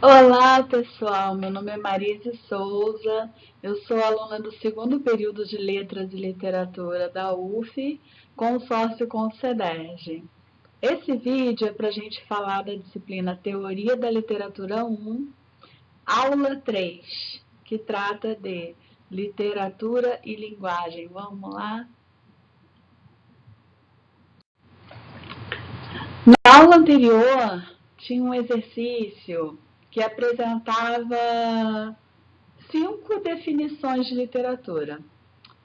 Olá, pessoal. Meu nome é Marise Souza. Eu sou aluna do segundo período de Letras e Literatura da UF, consórcio com o CEDERJ. Esse vídeo é para a gente falar da disciplina Teoria da Literatura 1, aula 3, que trata de literatura e linguagem. Vamos lá? Na aula anterior, tinha um exercício que apresentava 5 definições de literatura.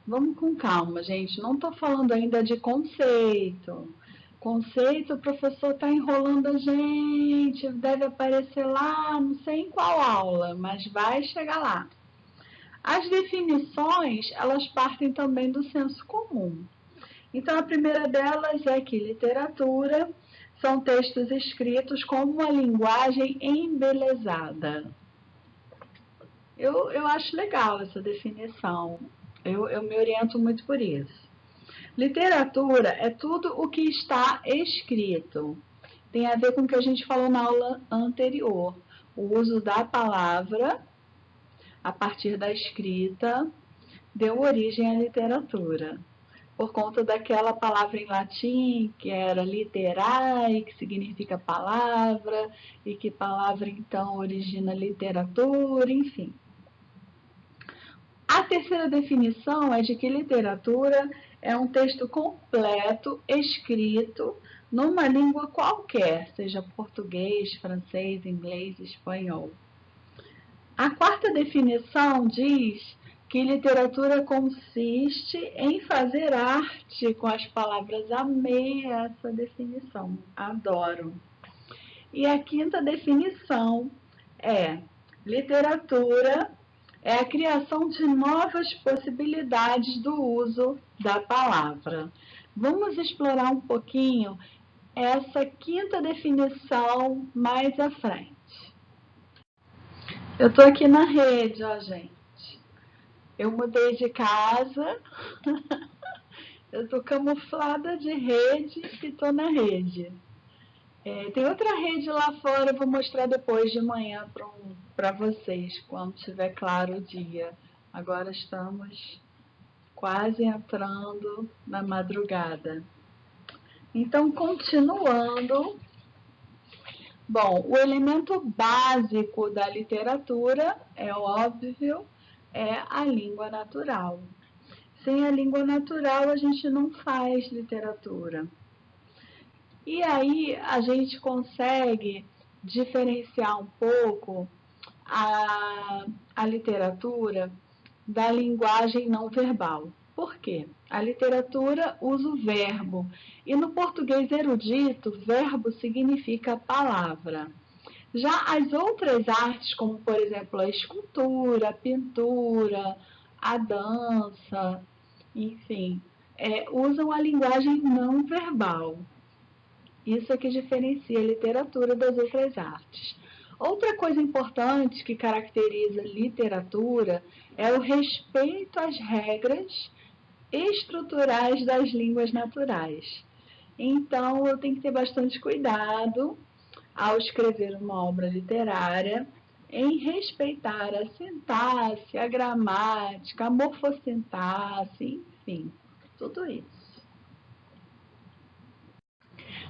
Vamos com calma, gente. Não estou falando ainda de conceito. Conceito, o professor está enrolando a gente, deve aparecer lá, não sei em qual aula, mas vai chegar lá. As definições, elas partem também do senso comum. Então, a primeira delas é que literatura são textos escritos com uma linguagem embelezada. Eu acho legal essa definição. Eu me oriento muito por isso. Literatura é tudo o que está escrito. Tem a ver com o que a gente falou na aula anterior. O uso da palavra a partir da escrita deu origem à literatura. Por conta daquela palavra em latim que era literae, que significa palavra, e que palavra então origina literatura, enfim. A terceira definição é de que literatura é um texto completo, escrito numa língua qualquer, seja português, francês, inglês, espanhol. A quarta definição diz que literatura consiste em fazer arte com as palavras. Amei essa definição, adoro. E a quinta definição é: literatura é a criação de novas possibilidades do uso da palavra. Vamos explorar um pouquinho essa quinta definição mais à frente. Eu estou aqui na rede, ó, gente. Eu mudei de casa, eu estou camuflada de rede e estou na rede. Tem outra rede lá fora, eu vou mostrar depois de manhã para vocês, quando estiver claro o dia. Agora estamos quase entrando na madrugada. Então, continuando. Bom, o elemento básico da literatura, é óbvio, é a língua natural. Sem a língua natural, a gente não faz literatura. E aí a gente consegue diferenciar um pouco a literatura da linguagem não verbal. Por quê? A literatura usa o verbo, e no português erudito, verbo significa palavra. Já as outras artes, como por exemplo a escultura, a pintura, a dança, enfim, usam a linguagem não verbal. Isso é que diferencia a literatura das outras artes. Outra coisa importante que caracteriza a literatura é o respeito às regras estruturais das línguas naturais. Então, eu tenho que ter bastante cuidado ao escrever uma obra literária em respeitar a sintaxe, a gramática, a morfossintaxe, enfim, tudo isso.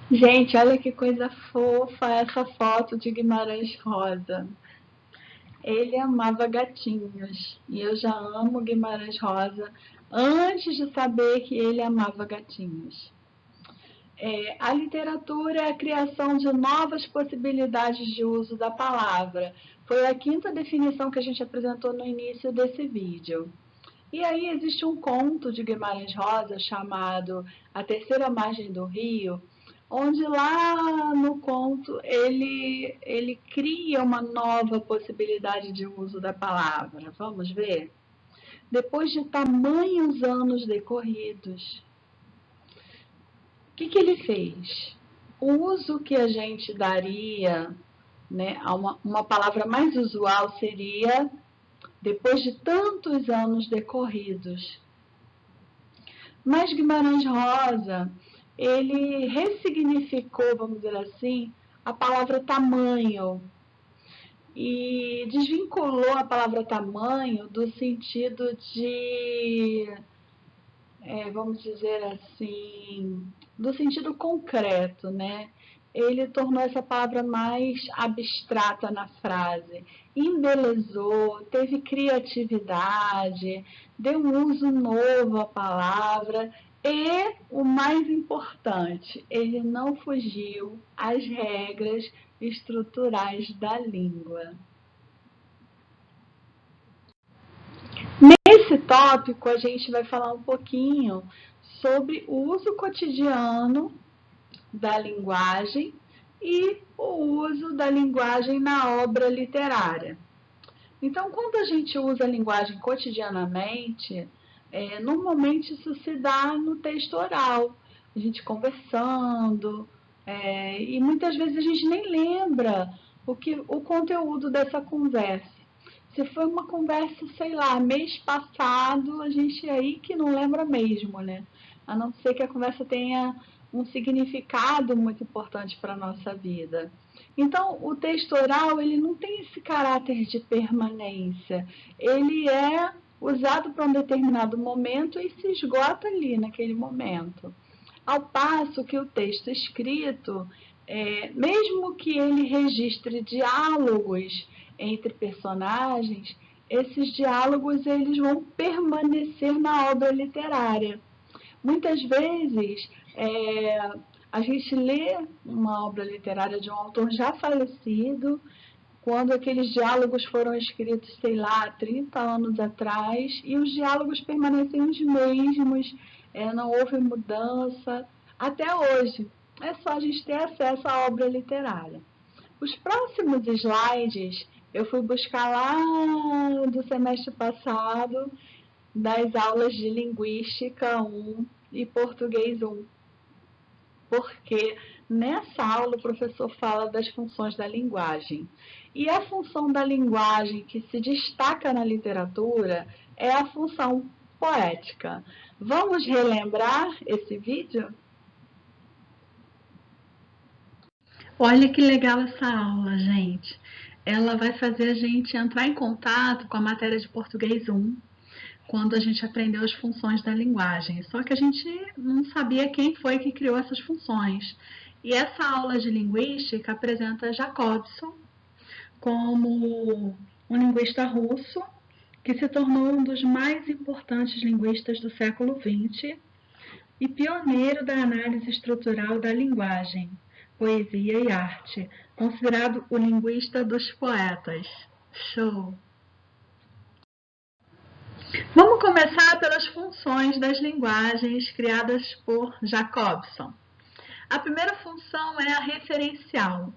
Gente, olha que coisa fofa essa foto de Guimarães Rosa. Ele amava gatinhos e eu já amo Guimarães Rosa antes de saber que ele amava gatinhos. A literatura é a criação de novas possibilidades de uso da palavra. Foi a quinta definição que a gente apresentou no início desse vídeo. E aí existe um conto de Guimarães Rosa chamado A Terceira Margem do Rio, onde lá no conto ele cria uma nova possibilidade de uso da palavra. Vamos ver? Depois de tamanhos anos decorridos, o que ele fez? O uso que a gente daria, né, a uma palavra mais usual seria depois de tantos anos decorridos. Mas Guimarães Rosa, ele ressignificou, vamos dizer assim, a palavra tamanho. e desvinculou a palavra tamanho do sentido de, vamos dizer assim, do sentido concreto, né? Ele tornou essa palavra mais abstrata na frase, embelezou, teve criatividade, deu um uso novo à palavra e, o mais importante, ele não fugiu às regras estruturais da língua. Nesse tópico, a gente vai falar um pouquinho sobre o uso cotidiano da linguagem e o uso da linguagem na obra literária. Então, quando a gente usa a linguagem cotidianamente, normalmente isso se dá no texto oral, a gente conversando, e muitas vezes a gente nem lembra o conteúdo dessa conversa. Se foi uma conversa, sei lá, mês passado, a gente aí que não lembra mesmo, né? A não ser que a conversa tenha um significado muito importante para a nossa vida. Então, o texto oral, ele não tem esse caráter de permanência. Ele é usado para um determinado momento e se esgota ali naquele momento. Ao passo que o texto escrito, mesmo que ele registre diálogos entre personagens, esses diálogos eles vão permanecer na obra literária. Muitas vezes, a gente lê uma obra literária de um autor já falecido, quando aqueles diálogos foram escritos, sei lá, 30 anos atrás, e os diálogos permanecem os mesmos, não houve mudança até hoje. É só a gente ter acesso à obra literária. Os próximos slides eu fui buscar lá do semestre passado, das aulas de Linguística 1 e Português 1. Porque nessa aula o professor fala das funções da linguagem. E a função da linguagem que se destaca na literatura é a função poética. Vamos relembrar esse vídeo? Olha que legal essa aula, gente. Ela vai fazer a gente entrar em contato com a matéria de Português 1, quando a gente aprendeu as funções da linguagem. Só que a gente não sabia quem foi que criou essas funções. E essa aula de linguística apresenta Jacobson como um linguista russo que se tornou um dos mais importantes linguistas do século XX e pioneiro da análise estrutural da linguagem, poesia e arte, considerado o linguista dos poetas. Show! Vamos começar pelas funções das linguagens criadas por Jacobson. A primeira função é a referencial.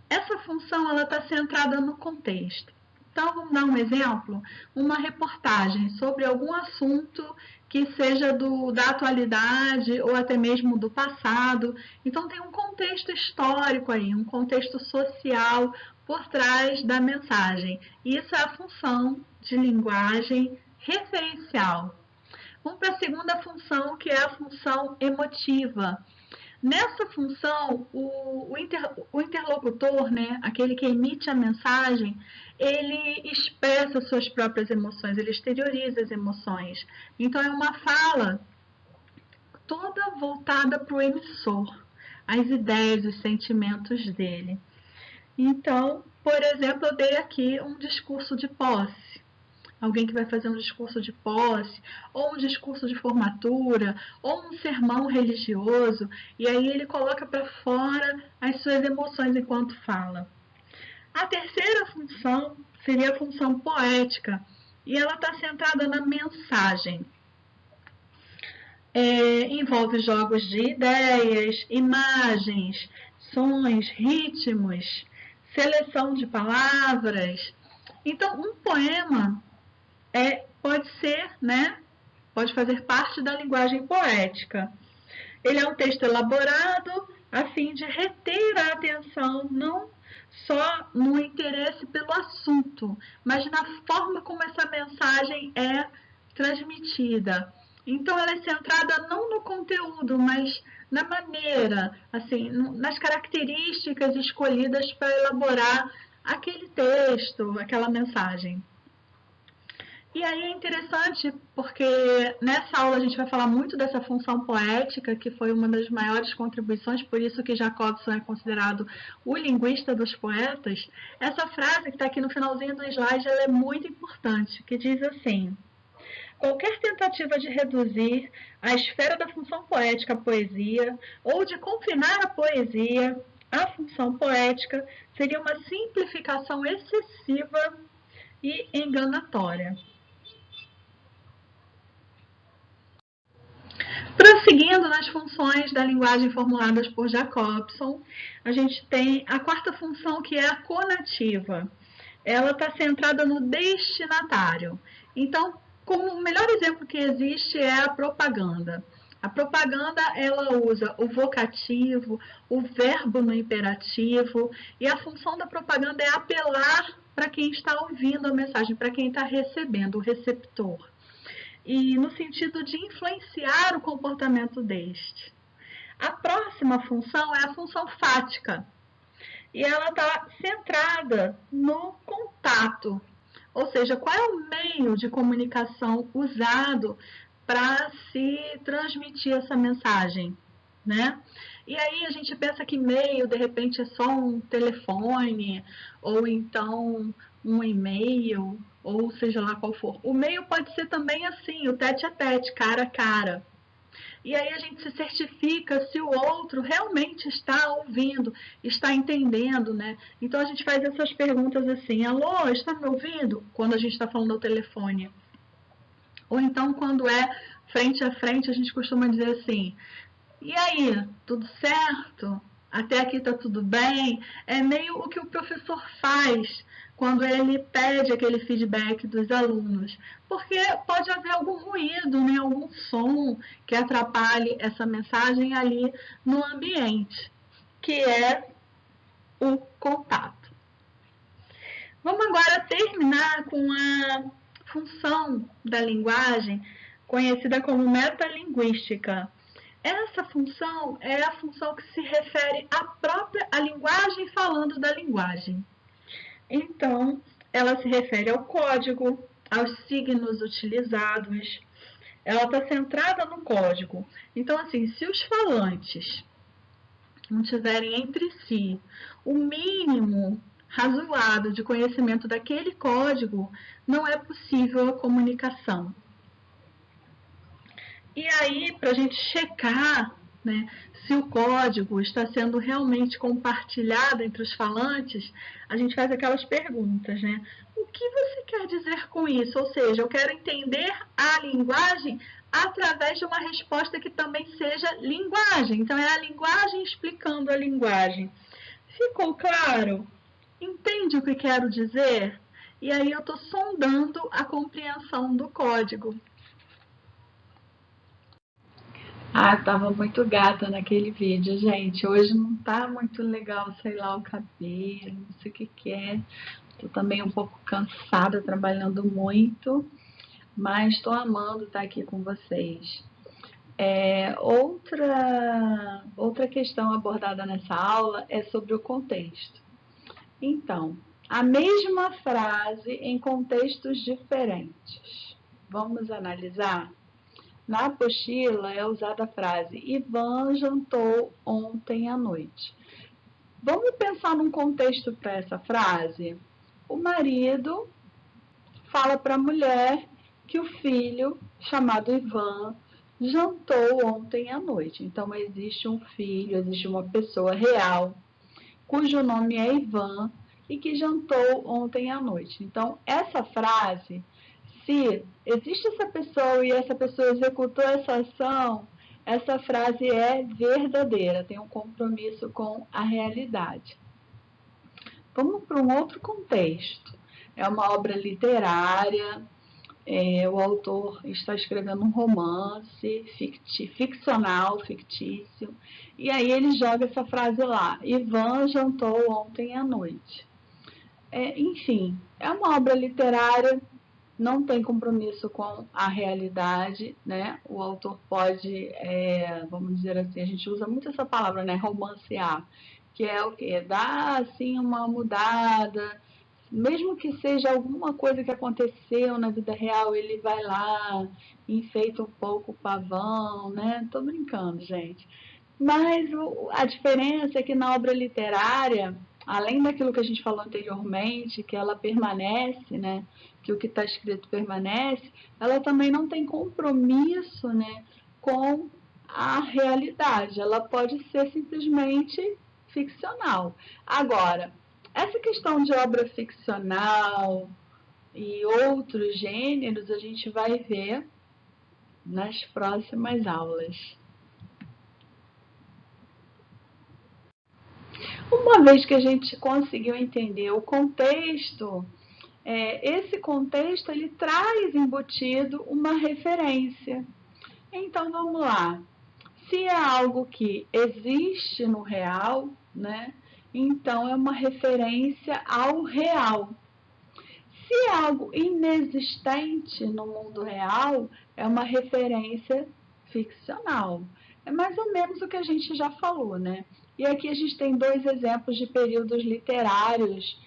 Essa função está centrada no contexto. Então, vamos dar um exemplo, uma reportagem sobre algum assunto que seja da atualidade ou até mesmo do passado. Então, tem um contexto histórico aí, um contexto social por trás da mensagem. Isso é a função de linguagem referencial. Vamos para a segunda função, que é a função emotiva. Nessa função, o interlocutor, né, aquele que emite a mensagem, ele expressa suas próprias emoções, ele exterioriza as emoções. Então, é uma fala toda voltada para o emissor, as ideias, os sentimentos dele. Então, por exemplo, eu dei aqui um discurso de posse. Alguém que vai fazer um discurso de posse, ou um discurso de formatura, ou um sermão religioso, e aí ele coloca para fora as suas emoções enquanto fala. A terceira função seria a função poética, e ela está centrada na mensagem. Envolve jogos de ideias, imagens, sons, ritmos, seleção de palavras. Então, um poema pode ser, né? Pode fazer parte da linguagem poética. Ele é um texto elaborado a fim de reter a atenção, não só no interesse pelo assunto, mas na forma como essa mensagem é transmitida. Então, ela é centrada não no conteúdo, mas na maneira, assim, nas características escolhidas para elaborar aquele texto, aquela mensagem. E aí é interessante porque nessa aula a gente vai falar muito dessa função poética, que foi uma das maiores contribuições, por isso que Jacobson é considerado o linguista dos poetas. Essa frase que está aqui no finalzinho do slide, ela é muito importante, que diz assim: qualquer tentativa de reduzir a esfera da função poética à poesia, ou de confinar a poesia à função poética, seria uma simplificação excessiva e enganatória. Prosseguindo nas funções da linguagem formuladas por Jacobson, a gente tem a quarta função, que é a conativa. Ela está centrada no destinatário. Então, como o melhor exemplo que existe é a propaganda. A propaganda, ela usa o vocativo, o verbo no imperativo, e a função da propaganda é apelar para quem está ouvindo a mensagem, para quem está recebendo, o receptor, e no sentido de influenciar o comportamento deste. A próxima função é a função fática, e ela está centrada no contato, ou seja, qual é o meio de comunicação usado para se transmitir essa mensagem, né? E aí a gente pensa que meio, de repente, é só um telefone, ou então um e-mail, ou seja lá qual for. O meio pode ser também assim, o tete a tete, cara a cara. E aí a gente se certifica se o outro realmente está ouvindo, está entendendo, né? Então a gente faz essas perguntas assim: alô, está me ouvindo? Quando a gente está falando ao telefone. Ou então quando é frente a frente, a gente costuma dizer assim: e aí, tudo certo? Até aqui está tudo bem? É meio o que o professor faz quando ele pede aquele feedback dos alunos, porque pode haver algum ruído, né, algum som que atrapalhe essa mensagem ali no ambiente, que é o contato. Vamos agora terminar com a função da linguagem, conhecida como metalinguística. Essa função é a função que se refere à linguagem falando da linguagem. Então, ela se refere ao código, aos signos utilizados. Ela está centrada no código. Então, assim, se os falantes não tiverem entre si o mínimo razoável de conhecimento daquele código, não é possível a comunicação. E aí, para a gente checar, né, se o código está sendo realmente compartilhado entre os falantes, a gente faz aquelas perguntas, né? O que você quer dizer com isso? Ou seja, eu quero entender a linguagem através de uma resposta que também seja linguagem. Então, é a linguagem explicando a linguagem. Ficou claro? Entende o que quero dizer? E aí eu estou sondando a compreensão do código. Ah, tava muito gata naquele vídeo, gente. Hoje não tá muito legal, sei lá, o cabelo, não sei o que que é. Tô também um pouco cansada, trabalhando muito, mas tô amando estar aqui com vocês. Outra questão abordada nessa aula é sobre o contexto. Então, a mesma frase em contextos diferentes. Vamos analisar? Na apostila é usada a frase Ivan jantou ontem à noite. Vamos pensar num contexto para essa frase? O marido fala para a mulher que o filho, chamado Ivan, jantou ontem à noite. Então, existe um filho, existe uma pessoa real, cujo nome é Ivan e que jantou ontem à noite. Então, essa frase, se existe essa pessoa e essa pessoa executou essa ação, essa frase é verdadeira, tem um compromisso com a realidade. Vamos para um outro contexto. É uma obra literária, o autor está escrevendo um romance ficcional, fictício, e aí ele joga essa frase lá: Ivan jantou ontem à noite. Enfim, é uma obra literária, não tem compromisso com a realidade, né? O autor pode, vamos dizer assim, a gente usa muito essa palavra, né? Romancear, que é o quê? Dá assim uma mudada, mesmo que seja alguma coisa que aconteceu na vida real, ele vai lá, enfeita um pouco o pavão, né? Tô brincando, gente. Mas a diferença é que na obra literária, além daquilo que a gente falou anteriormente, que ela permanece, né? Que o que está escrito permanece, ela também não tem compromisso, né? Com a realidade. Ela pode ser simplesmente ficcional. Agora, essa questão de obra ficcional e outros gêneros a gente vai ver nas próximas aulas. Uma vez que a gente conseguiu entender o contexto, esse contexto ele traz embutido uma referência. Então vamos lá. Se é algo que existe no real, né? Então é uma referência ao real. Se é algo inexistente no mundo real, é uma referência ficcional. É mais ou menos o que a gente já falou, né? E aqui a gente tem dois exemplos de períodos literários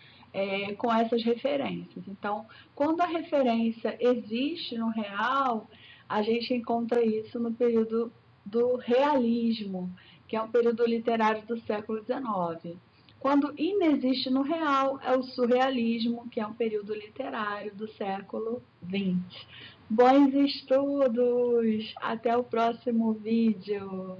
com essas referências. Então, quando a referência existe no real, a gente encontra isso no período do realismo, que é um período literário do século XIX. Quando inexiste no real, é o surrealismo, que é um período literário do século XX. Bons estudos! Até o próximo vídeo!